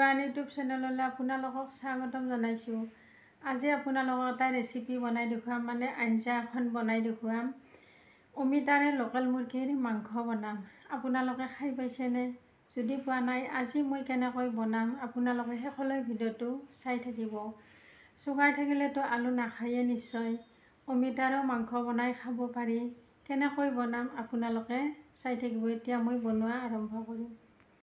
বাগান ইউটিউব চেনেললৈ আপোনালোকক স্বাগতম জনাইছোঁ। আজি আপোনালোকক এটা ৰেচিপি বনাই দেখুৱাম, মানে আঞ্জা এখন বনাই দেখুৱাম। অমিতাৰে লোকেল মুৰ্গীৰ মাংস বনাম। আপোনালোকে খাই পাইছেনে? যদি পোৱা নাই, আজি মই কেনেকৈ বনাম আপোনালোকে শেষলৈ ভিডিঅ'টো চাই থাকিব। চুগাৰ থাকিলেতো আলু নাখায়ে নিশ্চয়। অমিতাৰো মাংস বনাই খাব পাৰি। কেনেকৈ বনাম আপোনালোকে চাই থাকিব। এতিয়া মই বনোৱা আৰম্ভ কৰিম।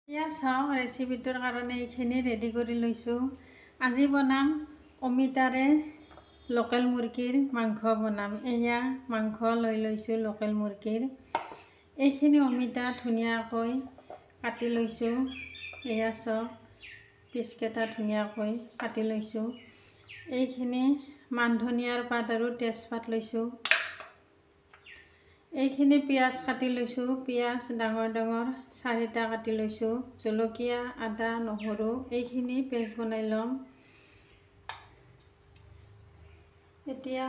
এতিয়া চাওক, ৰেচিপিটোৰ কাৰণে এইখিনি ৰেডি কৰি লৈছোঁ। আজি বনাম অমিতাৰে লোকেল মুৰ্গীৰ মাংস বনাম। এয়া মাংস লৈ লৈছোঁ লোকেল মুৰ্গীৰ। এইখিনি অমিতা ধুনীয়াকৈ কাটি লৈছোঁ। এয়া চাওক, পিচকেইটা ধুনীয়াকৈ কাটি লৈছোঁ। এইখিনি মান ধনিয়াৰ পাত আৰু তেজপাত লৈছোঁ। এইখিনি পিঁয়াজ কাটি লৈছোঁ। পিঁয়াজ ডাঙৰ ডাঙৰ 4টা কাটি লৈছোঁ। জলকীয়া, আদা, নহৰু এইখিনি পেষ্ট বনাই ল'ম। এতিয়া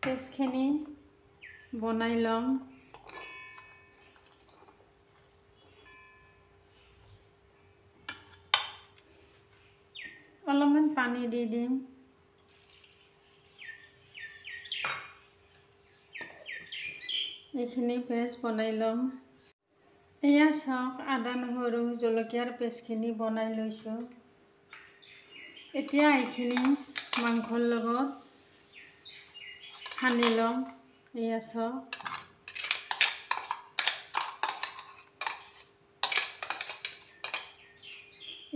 পেষ্টখিনি বনাই ল'ম। অলপমান পানী দি দিম। এইখিনি পেষ্ট বনাই ল'ম। এয়া চাওক, আদা, নহৰু, জলকীয়াৰ পেষ্টখিনি বনাই লৈছোঁ। এতিয়া এইখিনি মাংসৰ লগত সানি ল'ম। এয়া চাওক,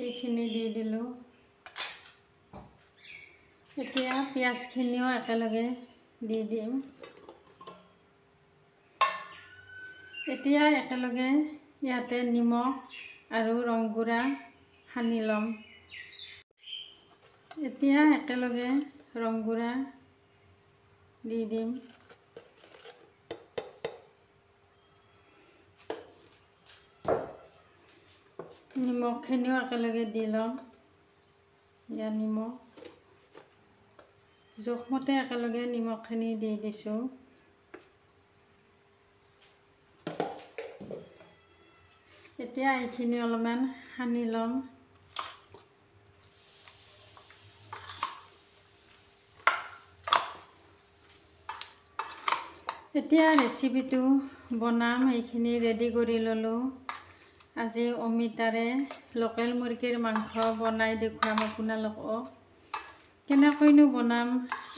এইখিনি দি দিলোঁ। এতিয়া পিঁয়াজখিনিও একেলগে দি দিম। এতিয়া একেলগে ইয়াতে নিমখ আৰু ৰং গুড়া সানি ল'ম। এতিয়া একেলগে ৰং গুড়া দি দিম। নিমখখিনিও একেলগে দি ল'ম। এয়া নিমখ জোখমতে একেলগে নিমখখিনি দি দিছোঁ। এতিয়া এইখিনি অলপমান সানি ল'ম। এতিয়া ৰেচিপিটো বনাম। এইখিনি ৰেডি কৰি ল'লোঁ। আজি অমিতাৰে লোকেল মুৰ্গীৰ মাংস বনাই দেখুৱাম আপোনালোকক। কেনেকৈনো বনাম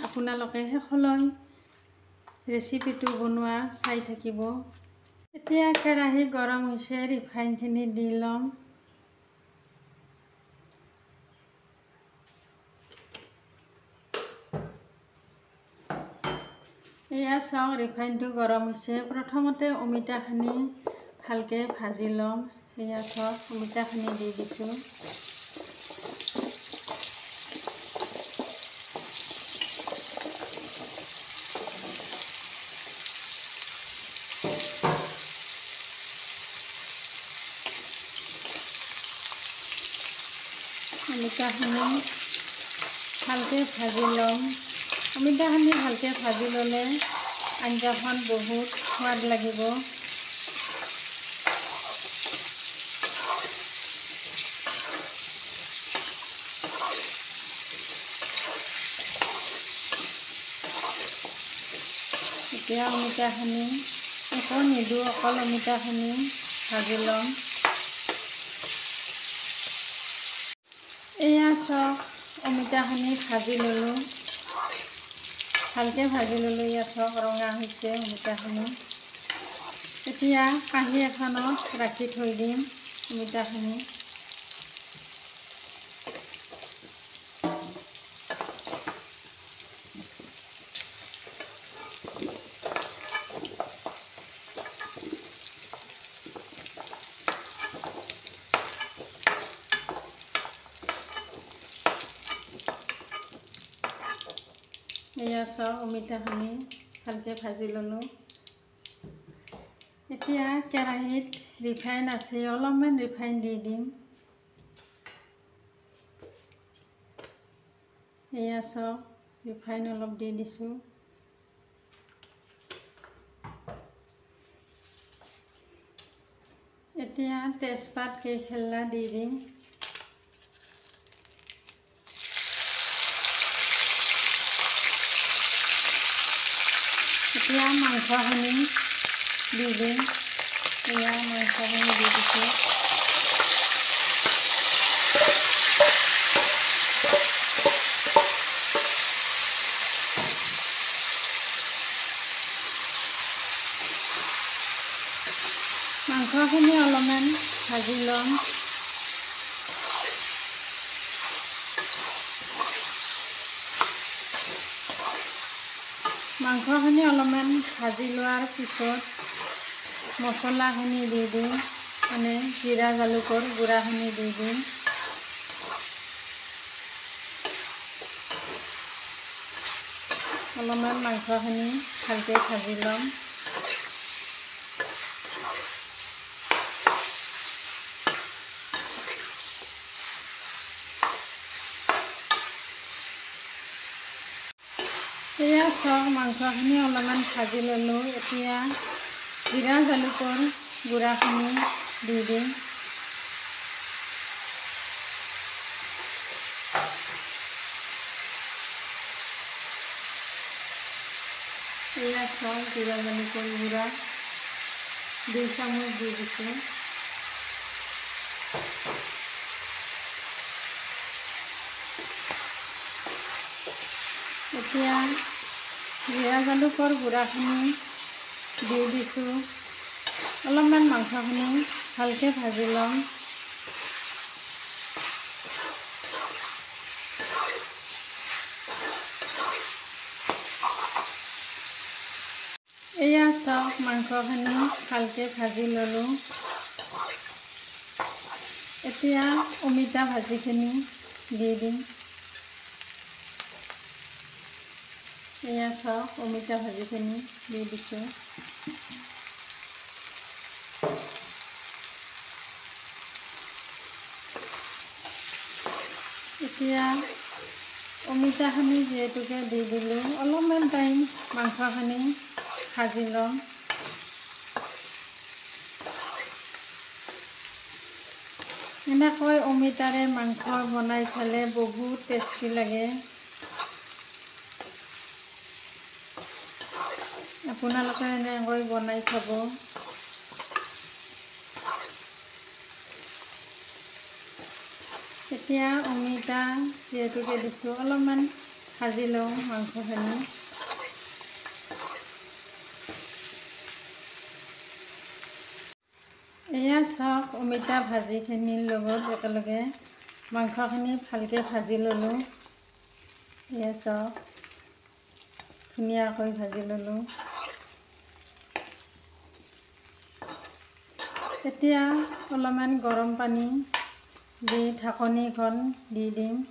আপোনালোকে শেষলৈ ৰেচিপিটো বনোৱা চাই থাকিব। এতিয়া কেৰাহী গৰম হৈছে, ৰিফাইনখিনি দি ল'ম। এয়া চাওক, ৰিফাইনটো গৰম হৈছে। প্ৰথমতে অমিতাখিনি ভালকৈ ভাজি ল'ম। এয়া চাওক, অমিতাখিনি দি দিছোঁ। অমিতাখিনি ভালকৈ ভাজি ল'ম। অমিতাখিনি ভালকৈ ভাজি ল'লে আঞ্জাখন বহুত সোৱাদ লাগিব। এতিয়া অমিতাখিনি একো নিদিওঁ, অকল অমিতাখিনি ভাজি ল'ম। এয়া চাওক, অমিতাখিনি ভাজি ল'লোঁ। ভালকৈ ভাজি ল'লোঁ। এয়া চাওক, ৰঙা হৈছে অমিতাখিনি। এতিয়া কাঁহী এখনত ৰাখি থৈ দিম অমিতাখিনি। এয়া চাওক, অমিতাখিনি ভালকৈ ভাজি ল'লোঁ। এতিয়া কেৰাহীত ৰিফাইন আছে, অলপমান ৰিফাইন দি দিম। এয়া চাওক, ৰিফাইন অলপ দি দিছোঁ। এতিয়া তেজপাত কেইখেল্লা দি দিম। এতিয়া মাংসখিনি দি দিম। এয়া মাংসখিনি দি দিছোঁ। মাংসখিনি অলপমান ভাজি ল'ম। মাংসখিনি অলপমান ভাজি লোৱাৰ পিছত মছলাখিনি দি দিম, মানে জিৰা জালুকৰ গুড়াখিনি দি দিম। অলপমান মাংসখিনি ভালকৈ ভাজি ল'ম। এয়া চাওক মাংসখিনি অলপমান ভাজি ল'লোঁ। এতিয়া জিৰা জালুকৰ গুড়াখিনি দি দিম। এয়া চাওক জিৰা জালুকৰ গুড়া 2 চামুচ দি দিছোঁ। এতিয়া জিৰা জালুকৰ গুড়াখিনি দি দিছোঁ। অলপমান মাংসখিনি ভালকৈ ভাজি ল'ম। এয়া চাওক মাংসখিনি ভালকৈ ভাজি ল'লোঁ। এতিয়া অমিতা ভাজিখিনি দি দিম। এয়া চাওক অমিতা ভাজিখিনি দি দিছোঁ। এতিয়া অমিতাখিনি যিহেতুকে দি দিলোঁ, অলপমান টাইম মাংসখিনি ভাজি ল'ম। এনেকৈ অমিতাৰে মাংস বনাই খালে বহুত টেষ্টি লাগে। আপোনালোকে এনেকৈ বনাই খাব। এতিয়া অমিতা যিহেতুকে দিছোঁ, অলপমান ভাজি লওঁ মাংসখিনি। এয়া চাওক অমিতা ভাজিখিনিৰ লগত একেলগে মাংসখিনি ভালকৈ ভাজি ল'লোঁ। এয়া চাওক ধুনীয়াকৈ ভাজি ল'লোঁ। এতিয়া অলপমান গৰম পানী দি ঢাকনিখন দি দিম।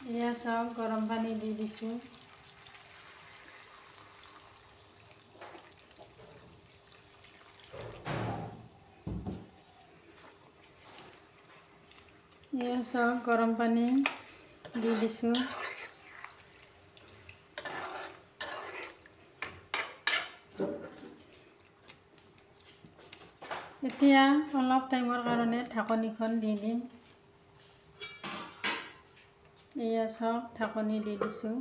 এয়া চাওক গৰম পানী দি দিছোঁ। এয়া চাওক গৰম পানী দি দিছোঁ। এতিয়া অলপ টাইমৰ কাৰণে ঢাকনিখন দি দিম। এয়া চাওক ঢাকনি দি দিছোঁ।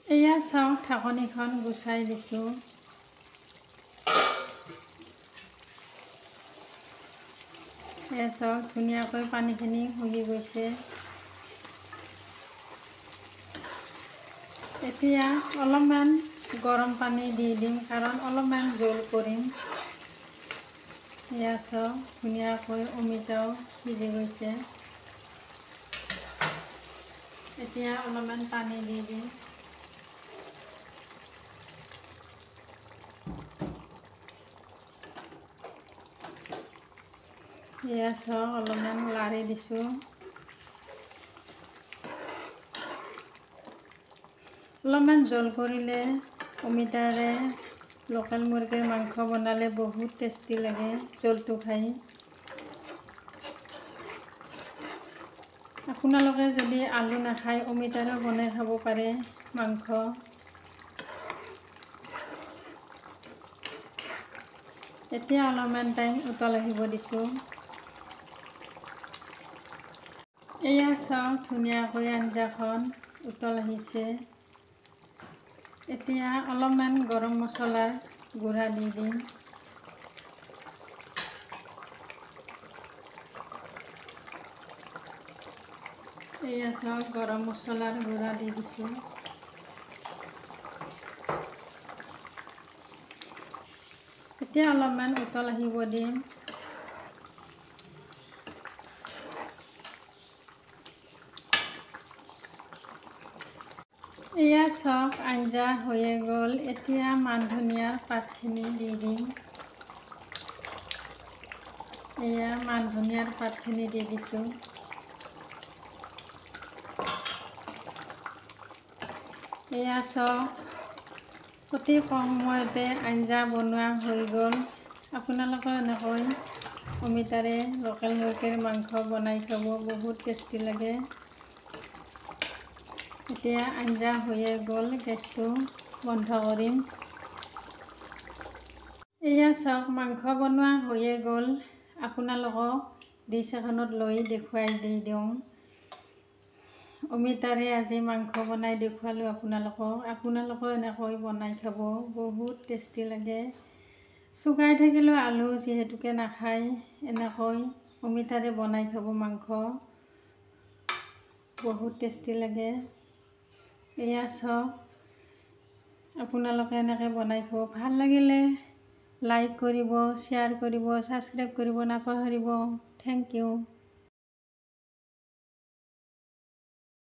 এয়া চাওক ঢাকনিখন গুচাই দিছোঁ। এয়া চাওক ধুনীয়াকৈ পানীখিনি শুহি গৈছে। এতিয়া অলপমান গৰম পানী দি দিম, কাৰণ অলপমান জোল কৰিম। এয়া চাওক ধুনীয়াকৈ অমিতাও সিজি গৈছে। এতিয়া অলপমান পানী দি দিম। এয়া চাওক অলপমান লাৰি দিছোঁ। অলপমান জোল কৰিলে অমিতাৰে লোকেল মুৰ্গীৰ মাংস বনালে বহুত টেষ্টি লাগে জোলটো খাই। আপোনালোকে যদি আলু নাখায় অমিতাৰেও বনাই খাব পাৰে মাংস। এতিয়া অলপমান টাইম উতল আহিব দিছোঁ। এয়া চাওক ধুনীয়াকৈ আঞ্জাখন উতল আহিছে। এতিয়া অলপমান গৰম মছলাৰ গুড়া দি দিম। এয়া চাওক গৰম মছলাৰ গুড়া দি দিছোঁ। এতিয়া অলপমান উতল আহিব দিম। এয়া চাওক আঞ্জা হৈয়ে গ'ল। এতিয়া মান ধনিয়াৰ পাতখিনি দি দিম। এয়া মান ধনিয়াৰ পাতখিনি দি দিছোঁ। এয়া চাওক অতি কম সময়তে আঞ্জা বনোৱা হৈ গ'ল। আপোনালোকে এনেকৈ অমিতাৰে লোকেল মুৰ্গীৰ মাংস বনাই খাব, বহুত টেষ্টি লাগে। এতিয়া আঞ্জা হৈয়ে গ'ল, গেছটো বন্ধ কৰিম। এয়া চাওক মাংস বনোৱা হৈয়ে গ'ল। আপোনালোকক ডিছ এখনত লৈ দেখুৱাই দি দিওঁ। অমিতাৰে আজি মাংস বনাই দেখুৱালোঁ আপোনালোকেও এনেকৈ বনাই খাব, বহুত টেষ্টি লাগে। চুগাৰ থাকিলেও আলু যিহেতুকে নাখায়, এনেকৈ অমিতাৰে বনাই খাব মাংস, বহুত টেষ্টি লাগে। এয়া চাওক আপোনালোকে এনেকৈ বনাই খাব। ভাল লাগিলে লাইক কৰিব, শ্বেয়াৰ কৰিব, ছাবস্ক্ৰাইব কৰিব নাপাহৰিব। Thank U.